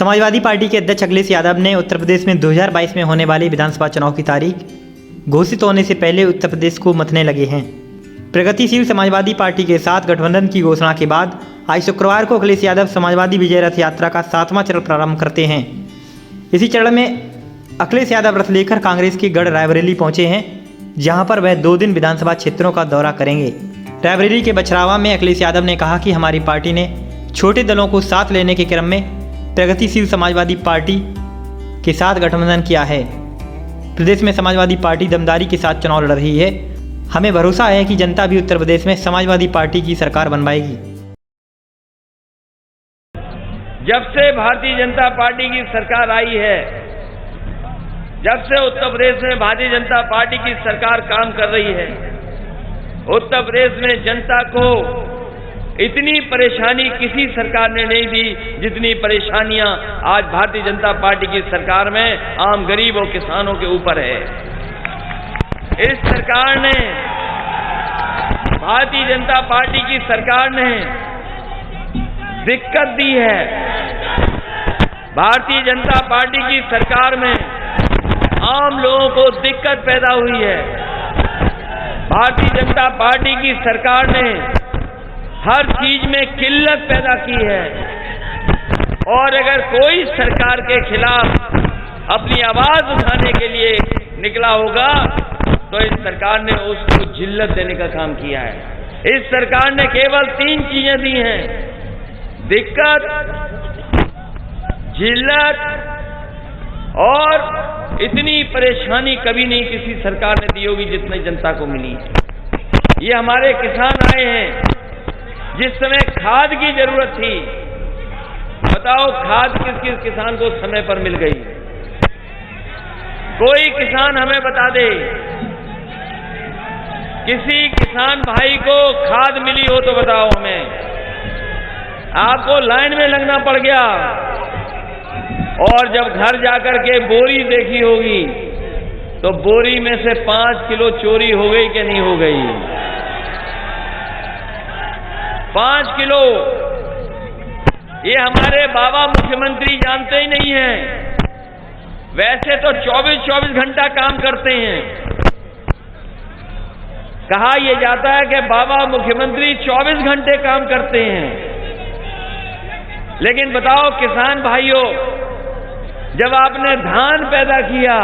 Samajwadi party के अध्यक्ष अखिलेश यादव ने उत्तर प्रदेश में 2022 में होने वाले विधानसभा चुनाव की तारीख घोषित होने से पहले उत्तर प्रदेश को मतने लगे हैं। प्रगतिशील समाजवादी पार्टी के साथ गठबंधन की घोषणा के बाद आज शुक्रवार को अखिलेश यादव समाजवादी विजय रथ यात्रा का 7वां चरण प्रारंभ करते हैं। इसी चरण में अखिलेश यादव रथ लेकर कांग्रेस के गढ़ रायबरेली पहुंचे हैं, जहां पर वह 2 दिन विधानसभा क्षेत्रों का दौरा करेंगे। रायबरेली के बछरावा में अखिलेश यादव ने कहा कि हमारी पार्टी ने छोटे दलों को साथ लेने के क्रम में प्रगतिशील समाजवादी पार्टी के साथ गठबंधन किया है। प्रदेश में समाजवादी पार्टी दमदारी के साथ चुनाव लड़ रही है। हमें भरोसा है कि जनता भी उत्तर प्रदेश में समाजवादी पार्टी की सरकार बनवाएगी। जब से भारतीय जनता पार्टी की सरकार आई है, जब से उत्तर प्रदेश में भारतीय जनता पार्टी की सरकार काम कर रही है, उत्तर प्रदेश में जनता को इतनी परेशानी किसी सरकार ने नहीं दी जितनी परेशानियां आज भारतीय जनता पार्टी की सरकार में आम गरीब और किसानों के ऊपर है। इस सरकार ने, भारतीय जनता पार्टी की सरकार ने दिक्कत दी है। भारतीय जनता पार्टी की सरकार में आम लोगों को दिक्कत पैदा हुई है। भारतीय जनता पार्टी की सरकार ने हर चीज में किल्लत पैदा की है और अगर कोई सरकार के खिलाफ अपनी आवाज उठाने के लिए निकला होगा तो इस सरकार ने उसको जिल्लत देने का काम किया है। इस सरकार ने केवल 3 चीजें दी हैं: दिक्कत, जिल्लत और इतनी परेशानी कभी नहीं किसी सरकार ने दी होगी जितनी जनता को मिली। ये हमारे किसान आए हैं, जिस समय खाद की जरूरत थी, बताओ खाद किस किस किसान को समय पर मिल गई? कोई किसान हमें बता दे, किसी किसान भाई को खाद मिली हो तो बताओ हमें। आपको लाइन में लगना पड़ गया और जब घर जाकर के बोरी देखी होगी तो बोरी में से 5 किलो चोरी हो गई कि नहीं हो गई? 5 किलो। ये हमारे बाबा मुख्यमंत्री जानते ही नहीं हैं। वैसे तो 24-24 घंटा काम करते हैं। कहा यह जाता है कि बाबा मुख्यमंत्री 24 घंटे काम करते हैं। लेकिन बताओ किसान भाइयों, जब आपने धान पैदा किया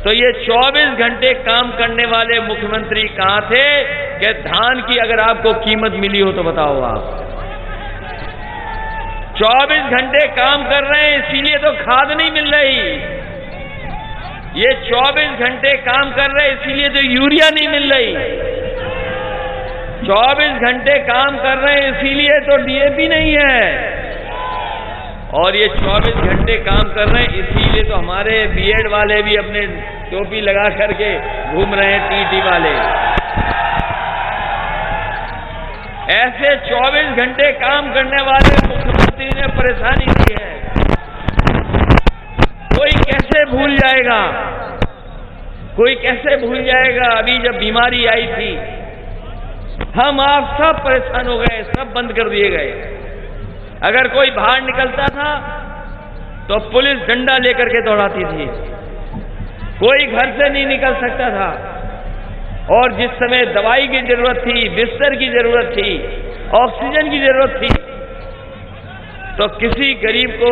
तो ये 24 घंटे काम करने वाले मुख्यमंत्री कहां थे कि धान की अगर आपको कीमत मिली हो तो बताओ आप। 24 घंटे काम कर रहे हैं इसीलिए तो खाद नहीं मिल रही। ये 24 घंटे काम कर रहे हैं इसीलिए तो यूरिया नहीं मिल रही। 24 घंटे काम कर रहे हैं इसीलिए तो डीएपी नहीं है। और ये 24 घंटे काम कर रहे हैं इसीलिए तो हमारे बीएड वाले भी अपने टोपी लगा करके घूम रहे हैं, टीटी वाले। ऐसे 24 घंटे काम करने वाले मुख्यमंत्री ने परेशानी दी है। कोई कैसे भूल जाएगा? कोई कैसे भूल जाएगा? अभी जब बीमारी आई थी, हम आप सब परेशान हो गए, सब बंद कर दिए गए। अगर कोई बाहर निकलता था तो पुलिस डंडा लेकर के दौड़ाती थी। कोई घर से नहीं निकल सकता था। और जिस समय दवाई की जरूरत थी, बिस्तर की जरूरत थी, ऑक्सीजन की जरूरत थी, तो किसी गरीब को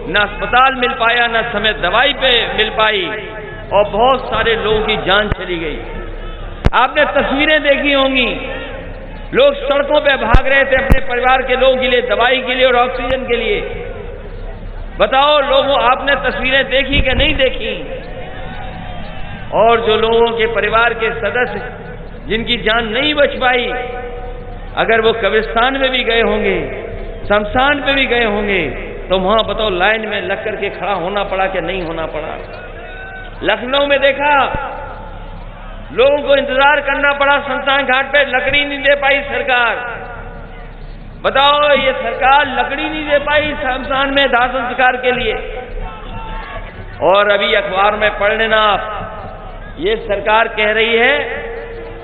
न अस्पताल मिल पाया, न समय दवाई पे मिल पाई और बहुत सारे लोगों की जान चली गई। आपने तस्वीरें देखी होंगी, लोग सड़कों पे भाग रहे थे अपने परिवार के लोगों के लिए, दवाई के लिए और ऑक्सीजन के लिए। बताओ लोगों, आपने तस्वीरें देखी कि नहीं देखी? और जो लोगों के परिवार के सदस्य जिनकी जान नहीं बच पाई, अगर वो कब्रिस्तान में भी गए होंगे, शमशान पे भी गए होंगे, तो वहां बताओ लाइन में लग करके खड़ा होना पड़ा कि नहीं होना पड़ा? लखनऊ में देखा, लोगों को इंतजार करना पड़ा शमशान घाट पे, लकड़ी नहीं दे पाई सरकार। बताओ ये सरकार लकड़ी नहीं दे पाई शमशान में दाह संस्कार के लिए। और अभी अखबार में पढ़ लेना आप, ये सरकार कह रही है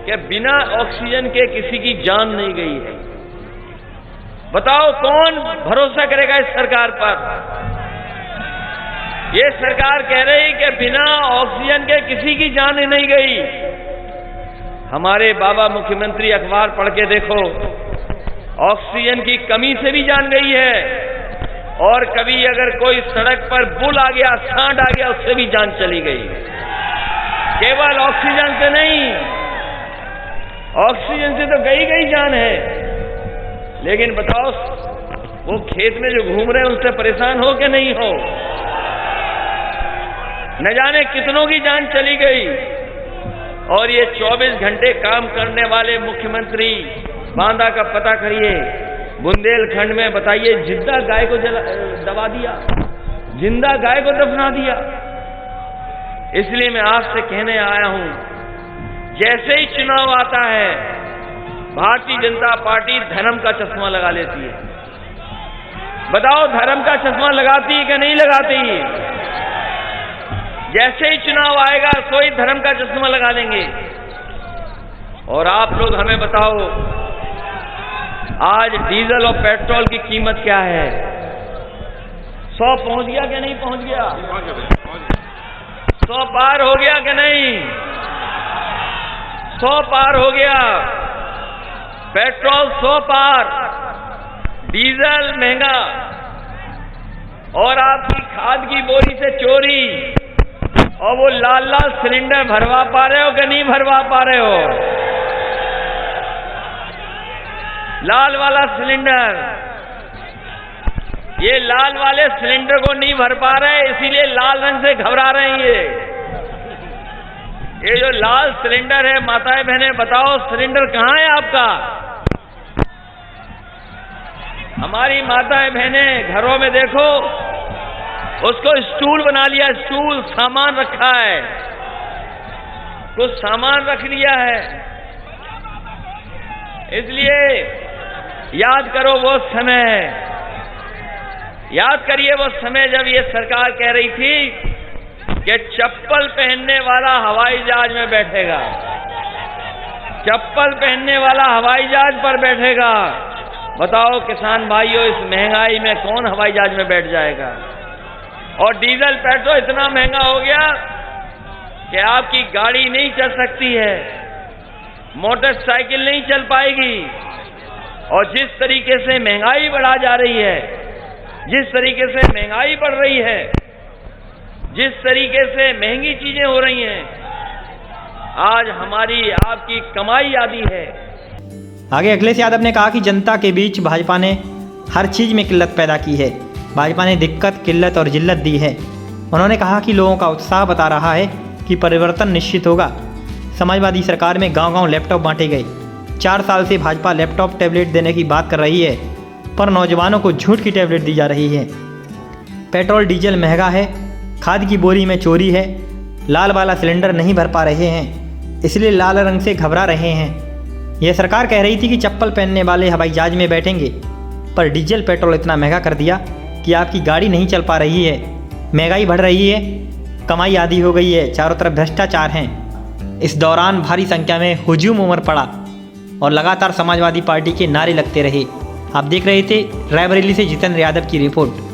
कि बिना ऑक्सीजन के किसी की जान नहीं गई है। बताओ कौन भरोसा करेगा इस सरकार पर? ये सरकार कह रही कि बिना ऑक्सीजन के किसी की जान नहीं गई। हमारे बाबा मुख्यमंत्री अखबार पढ़ के देखो, ऑक्सीजन की कमी से भी जान गई है, और कभी अगर कोई सड़क पर बुल आ गया, सांड आ गया, उससे भी जान चली गई। केवल ऑक्सीजन से नहीं, ऑक्सीजन से तो गई जान है, लेकिन बताओ वो खेत में जो घूम रहे हैं उससे परेशान हो कि नहीं हो? न जाने कितनों की जान चली गई। और ये 24 घंटे काम करने वाले मुख्यमंत्री, बांदा का पता करिए, बुंदेलखंड में बताइए, जिंदा गाय को दबा दिया, जिंदा गाय को दफना दिया। इसलिए मैं आपसे कहने आया हूं, जैसे ही चुनाव आता है, भारतीय जनता पार्टी धर्म का चश्मा लगा लेती है। बताओ, धर्म का चश्मा लगाती है कि नहीं लगाती? जैसे ही चुनाव आएगा, सोई धर्म का चश्मा लगा लेंगे। और आप लोग हमें बताओ, आज डीजल और पेट्रोल की कीमत क्या है? 100 पहुंच गया कि नहीं पहुंच गया? 100 पार हो गया कि नहीं? 100 पार हो गया। पेट्रोल 100 पार, डीजल महंगा, और आपकी खाद की बोरी से चोरी, और वो लाल लाल सिलेंडर भरवा पा रहे हो कि नहीं भरवा पा रहे हो? लाल वाला सिलेंडर, ये लाल वाले सिलेंडर को नहीं भर पा रहे, इसीलिए लाल रंग से घबरा रहे हैं। ये जो लाल सिलेंडर है, माताएं बहनें बताओ, सिलेंडर कहां है आपका? हमारी माताएं बहनें घरों में देखो, उसको स्टूल बना लिया, स्टूल, सामान रखा है, कुछ सामान रख लिया है। इसलिए याद करो वो समय, याद करिए वो समय जब ये सरकार कह रही थी कि चप्पल पहनने वाला हवाई जहाज में बैठेगा, चप्पल पहनने वाला हवाई जहाज पर बैठेगा। बताओ किसान भाइयों, इस महंगाई में कौन हवाई जहाज में बैठ जाएगा? और डीजल पेट्रोल इतना महंगा हो गया कि आपकी गाड़ी नहीं चल सकती है, मोटरसाइकिल नहीं चल पाएगी। और जिस तरीके से महंगाई बढ़ा जा रही है, जिस तरीके से महंगाई बढ़ रही है, जिस तरीके से महंगी चीजें हो रही हैं, आज हमारी आपकी कमाई आदि है। आगे अखिलेश यादव ने कहा कि जनता के बीच भाजपा ने हर चीज़ में किल्लत पैदा की है। भाजपा ने दिक्कत, किल्लत और जिल्लत दी है। उन्होंने कहा कि लोगों का उत्साह बता रहा है कि परिवर्तन निश्चित होगा। समाजवादी सरकार में गांव-गांव लैपटॉप बांटे गए। 4 साल से भाजपा लैपटॉप टैबलेट देने की बात कर रही है, पर नौजवानों को झूठ की टैबलेट दी जा रही है। पेट्रोल डीजल महंगा है, खाद की बोरी में चोरी है, लाल वाला सिलेंडर नहीं भर पा रहे हैं, इसलिए लाल रंग से घबरा रहे हैं। यह सरकार कह रही थी कि चप्पल पहनने वाले हवाई जहाज में बैठेंगे, पर डीजल पेट्रोल इतना महंगा कर दिया कि आपकी गाड़ी नहीं चल पा रही है। महंगाई बढ़ रही है, कमाई आधी हो गई है, चारों तरफ भ्रष्टाचार हैं। इस दौरान भारी संख्या में हुजूम उमड़ पड़ा और लगातार समाजवादी पार्टी के नारे लगते रहे। आप देख रहे थे रायबरेली से जितेंद्र यादव की रिपोर्ट।